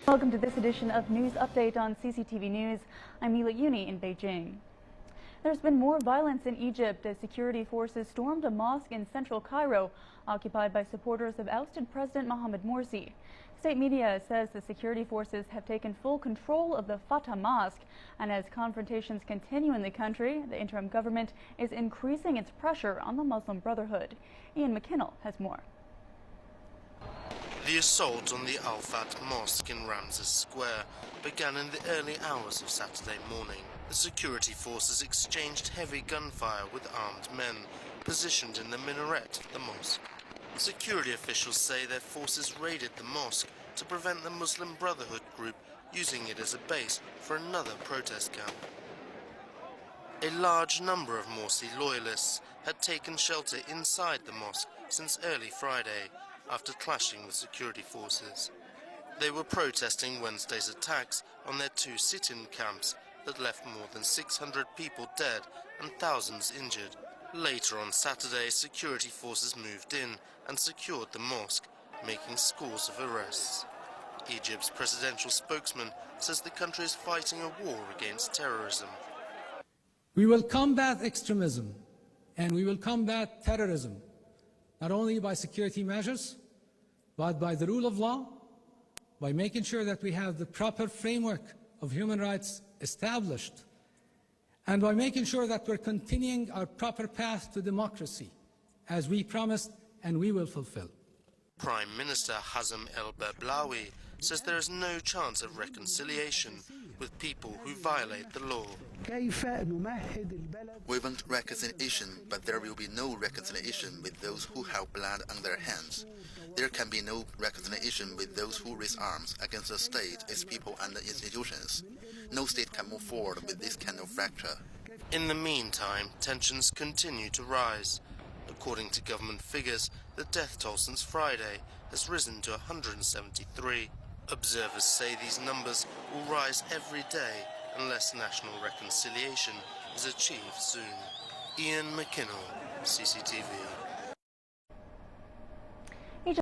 Welcome to this edition of News Update on CCTV News. I'm Mila Uni in Beijing. There's been more violence in Egypt as security forces stormed a mosque in central Cairo, occupied by supporters of ousted President Mohamed Morsi. State media says the security forces have taken full control of the Fatah Mosque, and as confrontations continue in the country, the interim government is increasing its pressure on the Muslim Brotherhood. Ian McKinnell has more. The assault on the Al-Fat Mosque in Ramses Square began in the early hours of Saturday morning. The security forces exchanged heavy gunfire with armed men positioned in the minaret of the mosque. Security officials say their forces raided the mosque to prevent the Muslim Brotherhood group using it as a base for another protest camp. A large number of Morsi loyalists had taken shelter inside the mosque since early Friday, after clashing with security forces. They were protesting Wednesday's attacks on their two sit-in camps that left more than 600 people dead and thousands injured. Later on Saturday, security forces moved in and secured the mosque, making scores of arrests. Egypt's presidential spokesman says the country is fighting a war against terrorism. We will combat extremism and we will combat terrorism, not only by security measures, but by the rule of law, by making sure that we have the proper framework of human rights established, and by making sure that we're continuing our proper path to democracy, as we promised and we will fulfill. Prime Minister Hazem el-Bablawi says there is no chance of reconciliation with people who violate the law. We want reconciliation, but there will be no reconciliation with those who have blood on their hands. There can be no reconciliation with those who raise arms against the state, its people and institutions. No state can move forward with this kind of fracture. In the meantime, tensions continue to rise. According to government figures, the death toll since Friday has risen to 173. Observers say these numbers will rise every day unless national reconciliation is achieved soon. Ian McKinnell, CCTV.